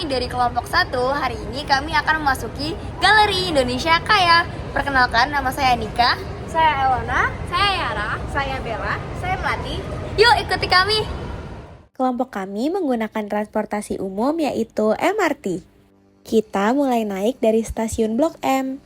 kami dari kelompok 1, hari ini kami akan memasuki Galeri Indonesia Kaya. Perkenalkan, nama saya Nika. Saya Elona. Saya Yara. Saya Bella. Saya Melati. Yuk ikuti kami. Kelompok kami menggunakan transportasi umum yaitu MRT. Kita mulai naik dari stasiun Blok M.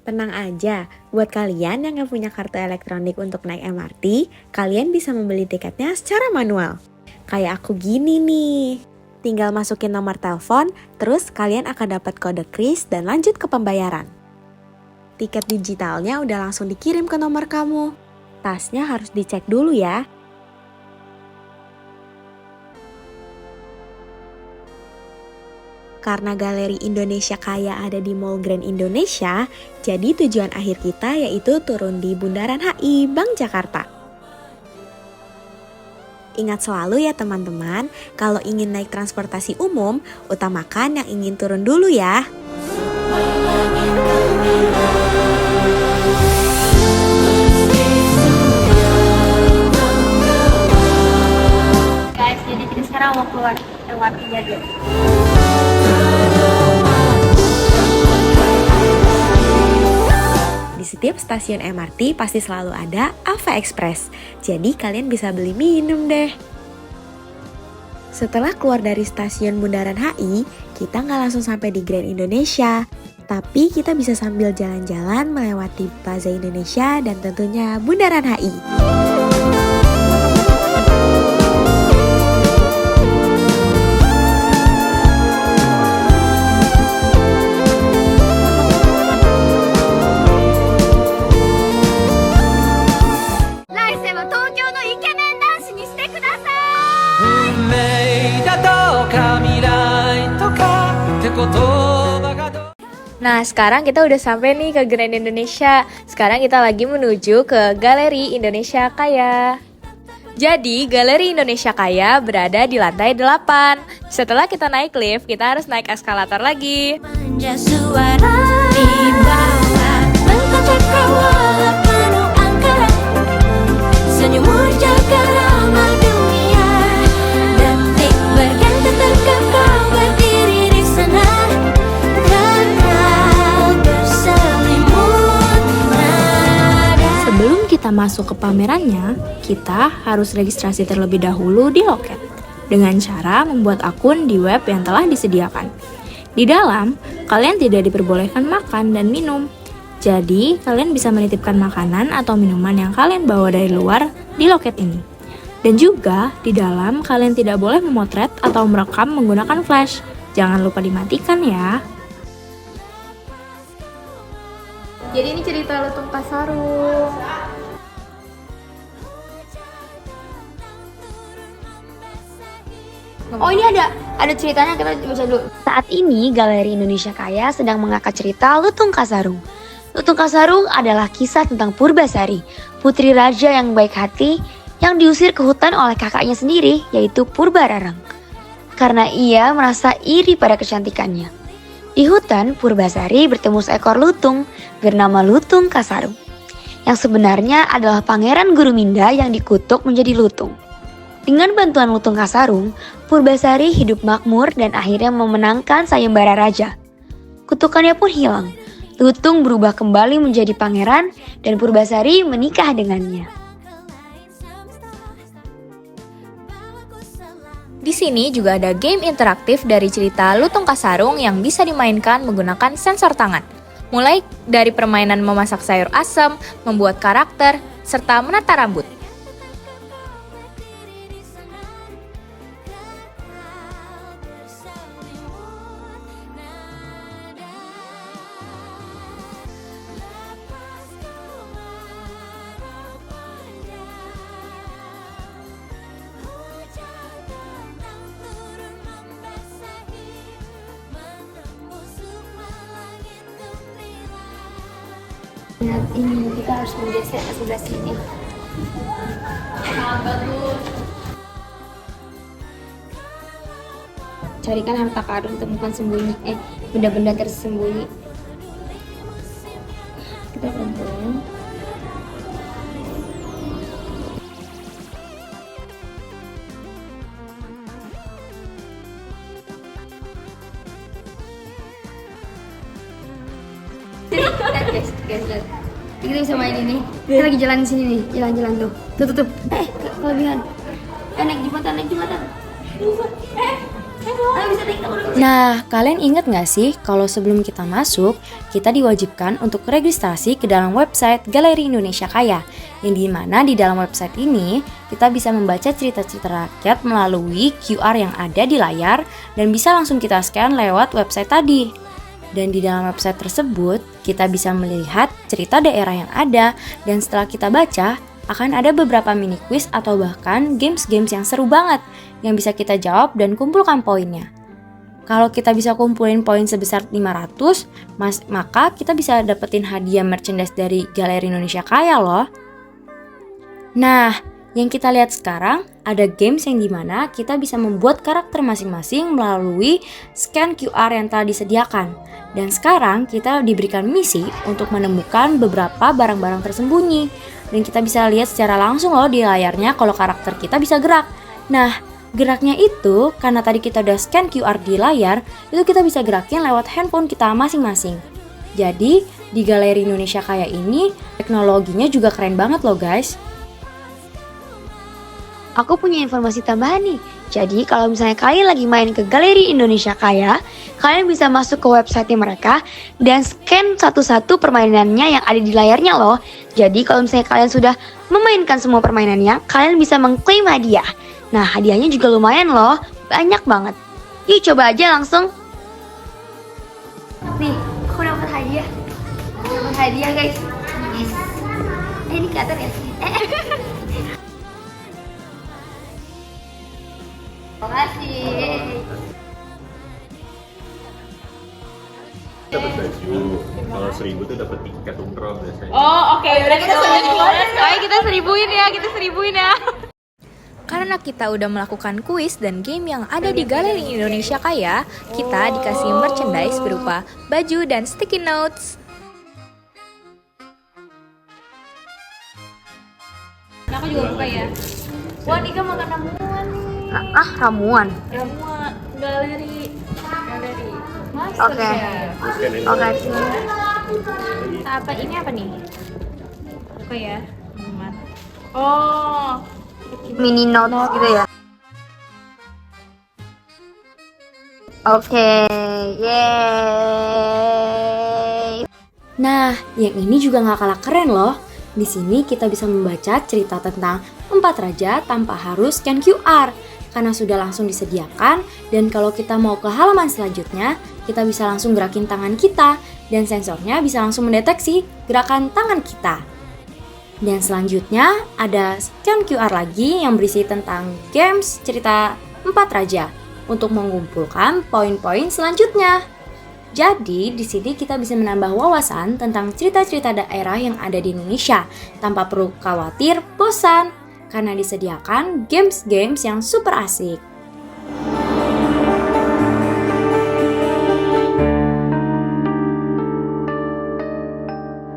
Tenang aja, buat kalian yang nggak punya kartu elektronik untuk naik MRT, kalian bisa membeli tiketnya secara manual. Kayak aku gini nih. Tinggal masukin nomor telepon, terus kalian akan dapat kode kris dan lanjut ke pembayaran. Tiket digitalnya udah langsung dikirim ke nomor kamu. Tasnya harus dicek dulu ya. Karena Galeri Indonesia Kaya ada di Mall Grand Indonesia, jadi tujuan akhir kita yaitu turun di Bundaran HI, Bank Jakarta. Ingat selalu ya teman-teman, kalau ingin naik transportasi umum, utamakan yang ingin turun dulu ya. Guys, jadi kita sekarang mau keluar MRT-nya dulu. Di setiap stasiun MRT pasti selalu ada Ava Express, jadi kalian bisa beli minum deh. Setelah keluar dari stasiun Bundaran HI, kita nggak langsung sampai di Grand Indonesia, tapi kita bisa sambil jalan-jalan melewati Plaza Indonesia dan tentunya Bundaran HI. Nah, sekarang kita udah sampai nih ke Grand Indonesia. Sekarang kita lagi menuju ke Galeri Indonesia Kaya. Jadi, Galeri Indonesia Kaya berada di lantai 8. Setelah kita naik lift, kita harus naik eskalator lagi. Sebelum kita masuk ke pamerannya, kita harus registrasi terlebih dahulu di loket dengan cara membuat akun di web yang telah disediakan. Di dalam, kalian tidak diperbolehkan makan dan minum. Jadi, kalian bisa menitipkan makanan atau minuman yang kalian bawa dari luar di loket ini. Dan juga, di dalam kalian tidak boleh memotret atau merekam menggunakan flash. Jangan lupa dimatikan ya. Jadi ini cerita Lutung Kasarung. Oh ini ada ceritanya, kita baca dulu. Saat ini Galeri Indonesia Kaya sedang mengangkat cerita Lutung Kasarung. Lutung Kasarung adalah kisah tentang Purbasari, putri raja yang baik hati yang diusir ke hutan oleh kakaknya sendiri, yaitu Purbararang. Karena ia merasa iri pada kecantikannya. Di hutan, Purbasari bertemu seekor lutung bernama Lutung Kasarung, yang sebenarnya adalah pangeran Guruminda yang dikutuk menjadi lutung. Dengan bantuan Lutung Kasarung, Purbasari hidup makmur dan akhirnya memenangkan sayembara raja. Kutukannya pun hilang. Lutung berubah kembali menjadi pangeran dan Purbasari menikah dengannya. Di sini juga ada game interaktif dari cerita Lutung Kasarung yang bisa dimainkan menggunakan sensor tangan. Mulai dari permainan memasak sayur asem, membuat karakter, serta menata rambut. Ini kita harus menggeser ke sebelah sini. Carikan harta karun, temukan sembunyi benda-benda tersembunyi. Kita kumpulin. Sini, lihat guys, lihat. Kita bisa main ini. Kita lagi jalan di sini nih, jalan-jalan tuh. Tuh. Kelebihan. Naik jembatan. Nah, kalian ingat nggak sih kalau sebelum kita masuk, kita diwajibkan untuk registrasi ke dalam website Galeri Indonesia Kaya, yang dimana di dalam website ini kita bisa membaca cerita-cerita rakyat melalui QR yang ada di layar dan bisa langsung kita scan lewat website tadi. Dan di dalam website tersebut, kita bisa melihat cerita daerah yang ada dan setelah kita baca, akan ada beberapa mini quiz atau bahkan games-games yang seru banget yang bisa kita jawab dan kumpulkan poinnya. Kalau kita bisa kumpulin poin sebesar 500, maka kita bisa dapetin hadiah merchandise dari Galeri Indonesia Kaya loh. Nah, yang kita lihat sekarang ada games yang dimana kita bisa membuat karakter masing-masing melalui scan QR yang telah disediakan. Dan sekarang kita diberikan misi untuk menemukan beberapa barang-barang tersembunyi. Dan kita bisa lihat secara langsung loh di layarnya kalau karakter kita bisa gerak. Nah, geraknya itu karena tadi kita udah scan QR di layar, itu kita bisa gerakin lewat handphone kita masing-masing. Jadi, di Galeri Indonesia Kaya ini, teknologinya juga keren banget loh guys. Aku punya informasi tambahan nih. Jadi kalau misalnya kalian lagi main ke Galeri Indonesia Kaya, kalian bisa masuk ke website mereka dan scan satu-satu permainannya yang ada di layarnya loh. Jadi kalau misalnya kalian sudah memainkan semua permainannya, kalian bisa mengklaim hadiah. Nah, hadiahnya juga lumayan loh, banyak banget. Yuk coba aja langsung. Nih, aku dapat hadiah. Dapat hadiah guys. Yes. Ini ke atas ya. Makasih. Dapat baju, kalau 1000 tuh dapat tiket umroh biasanya. Oh, oke, udah kita seribuin ya. Karena kita udah melakukan kuis dan game yang ada di Galeri Indonesia Kaya, kita dikasih merchandise berupa baju dan sticky notes. Aku juga buka ya. Wah, Nika makan ramuan nih. Ramuan. Ramuan galeri. Oke. Oke. Apa ini apa nih? Buka ya. Oh, Mini notes gitu ya. Oke. Yeay. Nah, yang ini juga nggak kalah keren loh. Di sini kita bisa membaca cerita tentang 4 raja tanpa harus scan QR. Karena sudah langsung disediakan, dan kalau kita mau ke halaman selanjutnya, kita bisa langsung gerakin tangan kita, dan sensornya bisa langsung mendeteksi gerakan tangan kita. Dan selanjutnya ada scan QR lagi yang berisi tentang games cerita 4 raja untuk mengumpulkan poin-poin selanjutnya. Jadi di sini kita bisa menambah wawasan tentang cerita-cerita daerah yang ada di Indonesia tanpa perlu khawatir bosan. Karena disediakan games-games yang super asik.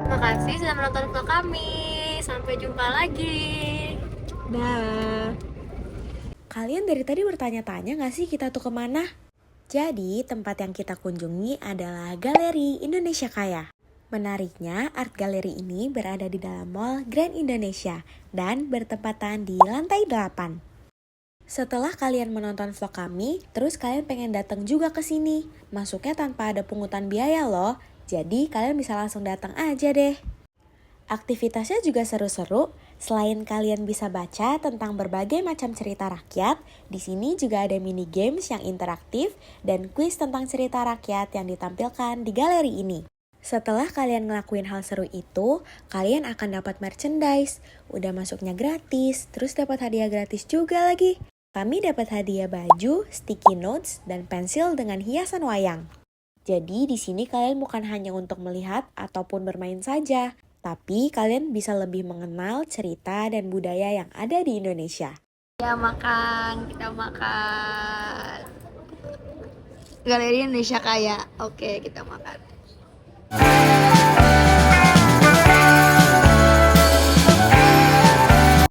Terima kasih sudah menonton vlog kami. Sampai jumpa lagi. Dah. Kalian dari tadi bertanya-tanya gak sih kita tuh kemana? Jadi tempat yang kita kunjungi adalah Galeri Indonesia Kaya. Menariknya, art galeri ini berada di dalam Mall Grand Indonesia dan bertempatan di lantai 8. Setelah kalian menonton vlog kami, terus kalian pengen datang juga ke sini. Masuknya tanpa ada pungutan biaya loh, jadi kalian bisa langsung datang aja deh. Aktivitasnya juga seru-seru. Selain kalian bisa baca tentang berbagai macam cerita rakyat, di sini juga ada mini games yang interaktif dan kuis tentang cerita rakyat yang ditampilkan di galeri ini. Setelah kalian ngelakuin hal seru itu, kalian akan dapat merchandise. Udah masuknya gratis, terus dapat hadiah gratis juga lagi. Kami dapat hadiah baju, sticky notes, dan pensil dengan hiasan wayang. Jadi di sini kalian bukan hanya untuk melihat ataupun bermain saja, tapi kalian bisa lebih mengenal cerita dan budaya yang ada di Indonesia. Ya makan, kita makan. Galeri Indonesia Kaya. Oke, kita makan.